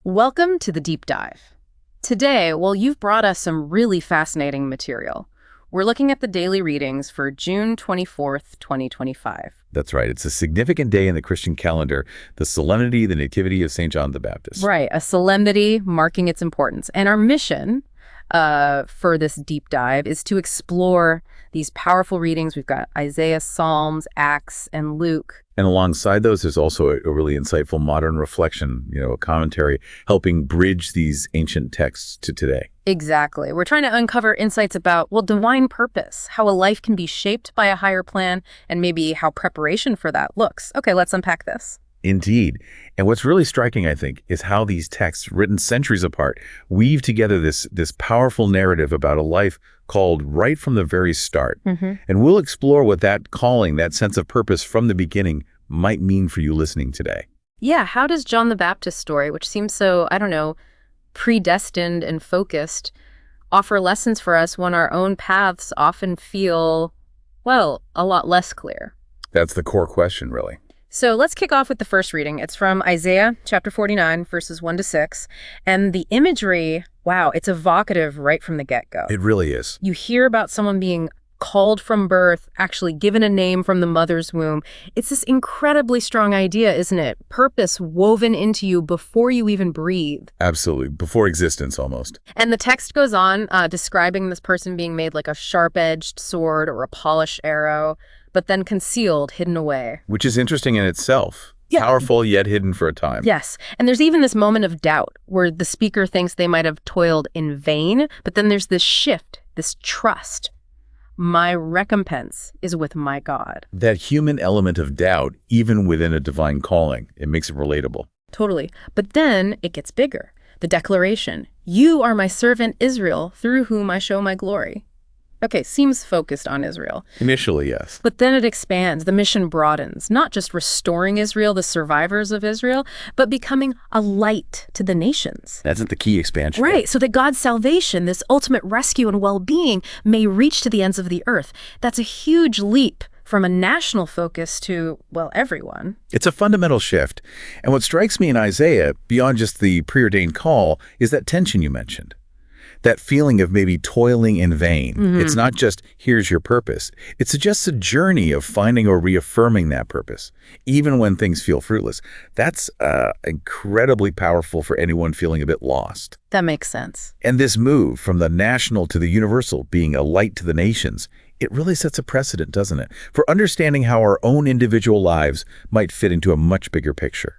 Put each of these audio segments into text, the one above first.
Welcome to the Deep Dive. Today, well, you've brought us some really fascinating material. We're looking at the daily readings for June 24th, 2025. That's right. It's a significant day in the Christian calendar, the Solemnity, the Nativity of St. John the Baptist. Right, a solemnity marking its importance. And our mission for this deep dive is to explore these powerful readings. We've got Isaiah, Psalms, Acts, and Luke. And alongside those, there's also a really insightful modern reflection, a commentary helping bridge these ancient texts to today. Exactly. We're trying to uncover insights about, divine purpose, how a life can be shaped by a higher plan, and maybe how preparation for that looks. Okay, let's unpack this. Indeed. And what's really striking, I think, is how these texts, written centuries apart, weave together this powerful narrative about a life called right from the very start. And we'll explore what that calling, that sense of purpose from the beginning, might mean for you listening today. Yeah, how does John the Baptist's story, which seems so, predestined and focused, offer lessons for us when our own paths often feel, a lot less clear? That's the core question, really. So let's kick off with the first reading. It's from Isaiah chapter 49, verses 1-6. And the imagery, it's evocative right from the get-go. It really is. You hear about someone being called from birth, actually given a name from the mother's womb. It's this incredibly strong idea, isn't it? Purpose woven into you before you even breathe. Absolutely. Before existence, almost. And the text goes on describing this person being made like a sharp-edged sword or a polished arrow, but then concealed, hidden away. Which is interesting in itself. Yeah. Powerful, yet hidden for a time. Yes. And there's even this moment of doubt where the speaker thinks they might have toiled in vain, but then there's this shift, this trust. My recompense is with my God. That human element of doubt, even within a divine calling, it makes it relatable. Totally. But then it gets bigger. The declaration, you are my servant Israel, through whom I show my glory. Okay, seems focused on Israel. Initially, yes. But then it expands. The mission broadens, not just restoring Israel, the survivors of Israel, but becoming a light to the nations. That's the key expansion. Right, so that God's salvation, this ultimate rescue and well-being, may reach to the ends of the earth. That's a huge leap from a national focus to, everyone. It's a fundamental shift. And what strikes me in Isaiah, beyond just the preordained call, is that tension you mentioned. That feeling of maybe toiling in vain. It's not just, here's your purpose. It suggests a journey of finding or reaffirming that purpose, even when things feel fruitless. That's incredibly powerful for anyone feeling a bit lost. That makes sense. And this move from the national to the universal, being a light to the nations, it really sets a precedent, doesn't it? For understanding how our own individual lives might fit into a much bigger picture,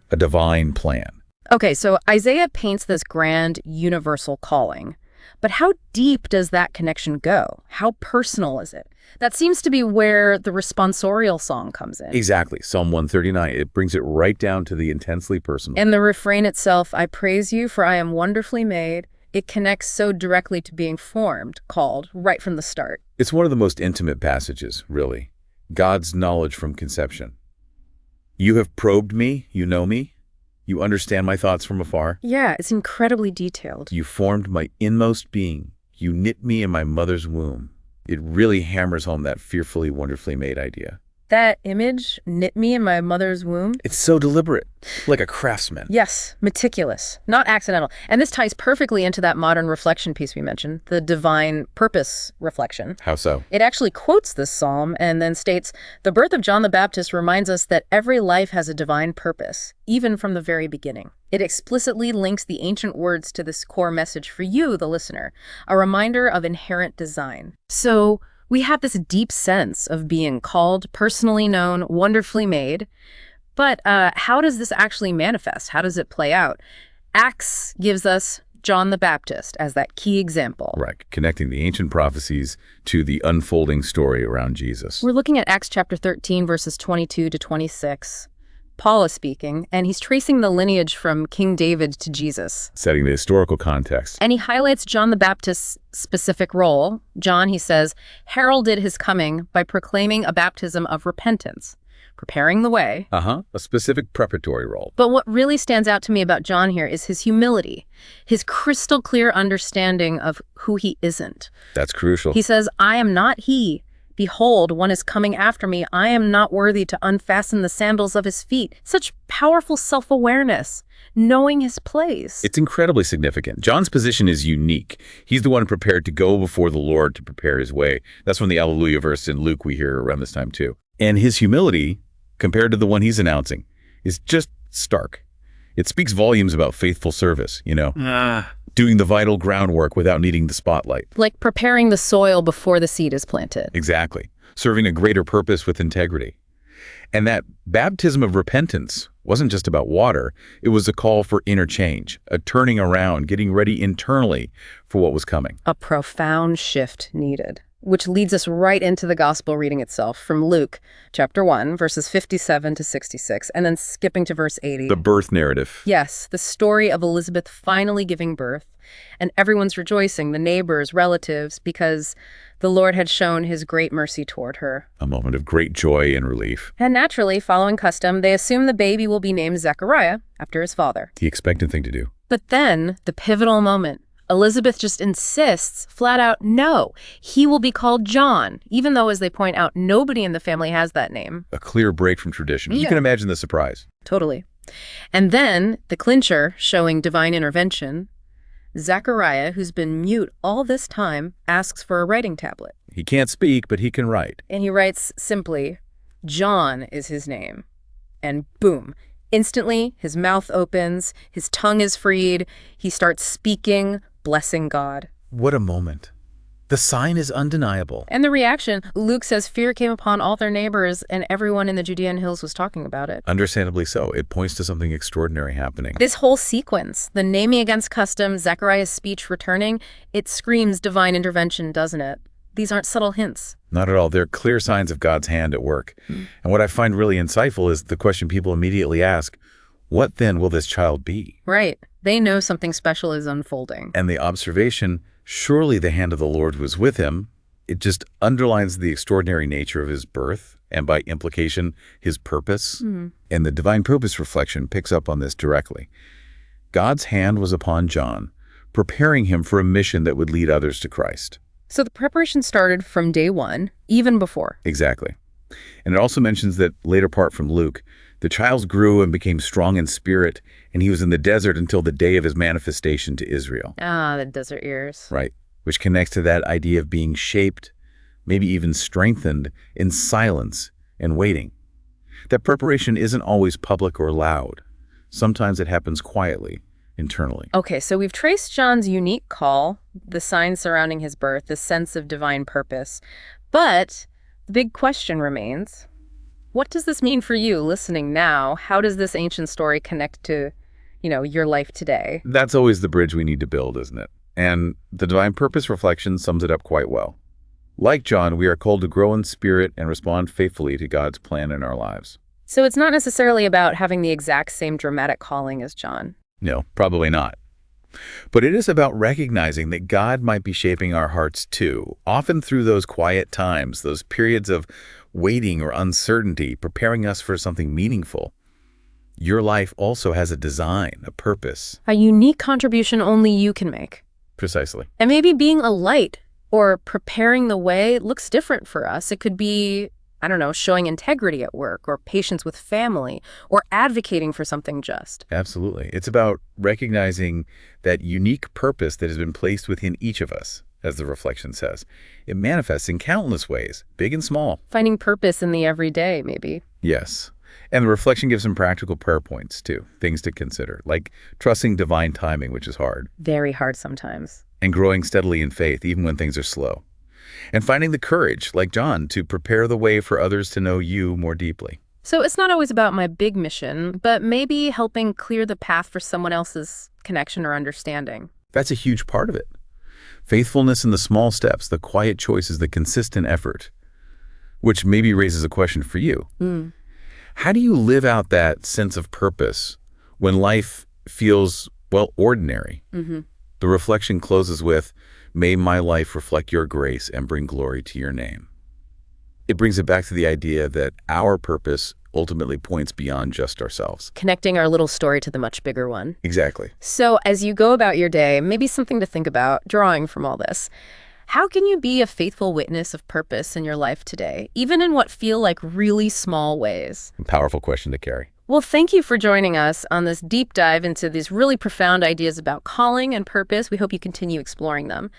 a divine plan. Okay, so Isaiah paints this grand universal calling. But how deep does that connection go? How personal is it? That seems to be where the responsorial song comes in. Exactly. Psalm 139. It brings it right down to the intensely personal. And the refrain itself, I praise you for I am wonderfully made. It connects so directly to being formed, called, right from the start. It's one of the most intimate passages, really. God's knowledge from conception. You have probed me, you know me. You understand my thoughts from afar. Yeah, it's incredibly detailed. You formed my inmost being. You knit me in my mother's womb. It really hammers home that fearfully, wonderfully made idea. That image, knit me in my mother's womb. It's so deliberate, like a craftsman. Yes, meticulous, not accidental. And this ties perfectly into that modern reflection piece we mentioned, the divine purpose reflection. How so? It actually quotes this psalm and then states, the birth of John the Baptist reminds us that every life has a divine purpose, even from the very beginning. It explicitly links the ancient words to this core message for you, the listener, a reminder of inherent design. So we have this deep sense of being called, personally known, wonderfully made. But how does this actually manifest? How does it play out? Acts gives us John the Baptist as that key example. Right, connecting the ancient prophecies to the unfolding story around Jesus. We're looking at Acts chapter 13, verses 22-26. Paul is speaking, and he's tracing the lineage from King David to Jesus. Setting the historical context. And he highlights John the Baptist's specific role. John, he says, heralded his coming by proclaiming a baptism of repentance, preparing the way. A specific preparatory role. But what really stands out to me about John here is his humility, his crystal clear understanding of who he isn't. That's crucial. He says, I am not he. Behold, one is coming after me. I am not worthy to unfasten the sandals of his feet. Such powerful self-awareness, knowing his place. It's incredibly significant. John's position is unique. He's the one prepared to go before the Lord to prepare his way. That's from the Alleluia verse in Luke we hear around this time too. And his humility, compared to the one he's announcing, is just stark. It speaks volumes about faithful service, doing the vital groundwork without needing the spotlight. Like preparing the soil before the seed is planted. Exactly. Serving a greater purpose with integrity. And that baptism of repentance wasn't just about water. It was a call for inner change, a turning around, getting ready internally for what was coming. A profound shift needed, which leads us right into the gospel reading itself from Luke chapter 1, verses 57 to 66, and then skipping to verse 80. The birth narrative. Yes, the story of Elizabeth finally giving birth, and everyone's rejoicing, the neighbors, relatives, because the Lord had shown his great mercy toward her. A moment of great joy and relief. And naturally, following custom, they assume the baby will be named Zechariah after his father. The expected thing to do. But then, the pivotal moment. Elizabeth just insists, flat out, no, he will be called John, even though, as they point out, nobody in the family has that name. A clear break from tradition. Yeah. You can imagine the surprise. Totally. And then, the clincher, showing divine intervention, Zechariah, who's been mute all this time, asks for a writing tablet. He can't speak, but he can write. And he writes simply, John is his name. And boom. Instantly, his mouth opens, his tongue is freed, he starts speaking, blessing God. What a moment. The sign is undeniable. And the reaction, Luke says fear came upon all their neighbors and everyone in the Judean hills was talking about it. Understandably so. It points to something extraordinary happening. This whole sequence, the naming against custom, Zechariah's speech returning, it screams divine intervention, doesn't it? These aren't subtle hints. Not at all. They're clear signs of God's hand at work. And what I find really insightful is the question people immediately ask, what then will this child be? Right. They know something special is unfolding. And the observation, surely the hand of the Lord was with him, it just underlines the extraordinary nature of his birth and by implication, his purpose. And the divine purpose reflection picks up on this directly. God's hand was upon John, preparing him for a mission that would lead others to Christ. So the preparation started from day one, even before. Exactly. And it also mentions that later part from Luke, the child grew and became strong in spirit, and he was in the desert until the day of his manifestation to Israel. Ah, the desert years. Right. Which connects to that idea of being shaped, maybe even strengthened in silence and waiting. That preparation isn't always public or loud. Sometimes it happens quietly, internally. Okay, so we've traced John's unique call, the signs surrounding his birth, the sense of divine purpose. But the big question remains, what does this mean for you listening now? How does this ancient story connect to, your life today? That's always the bridge we need to build, isn't it? And the divine purpose reflection sums it up quite well. Like John, we are called to grow in spirit and respond faithfully to God's plan in our lives. So it's not necessarily about having the exact same dramatic calling as John. No, probably not. But it is about recognizing that God might be shaping our hearts too, often through those quiet times, those periods of waiting or uncertainty, preparing us for something meaningful. Your life also has a design, a purpose. A unique contribution only you can make. Precisely. And maybe being a light or preparing the way looks different for us. It could be, showing integrity at work or patience with family or advocating for something just. Absolutely. It's about recognizing that unique purpose that has been placed within each of us, as the reflection says. It manifests in countless ways, big and small. Finding purpose in the everyday, maybe. Yes. And the reflection gives some practical prayer points, too, things to consider, like trusting divine timing, which is hard. Very hard sometimes. And growing steadily in faith, even when things are slow. And finding the courage, like John, to prepare the way for others to know you more deeply. So it's not always about my big mission, but maybe helping clear the path for someone else's connection or understanding. That's a huge part of it. Faithfulness in the small steps, the quiet choices, the consistent effort, which maybe raises a question for you. How do you live out that sense of purpose when life feels, ordinary? The reflection closes with, may my life reflect your grace and bring glory to your name. It brings it back to the idea that our purpose ultimately points beyond just ourselves. Connecting our little story to the much bigger one. Exactly. So as you go about your day, maybe something to think about, drawing from all this. How can you be a faithful witness of purpose in your life today, even in what feel like really small ways? Powerful question to carry. Well, thank you for joining us on this deep dive into these really profound ideas about calling and purpose. We hope you continue exploring them.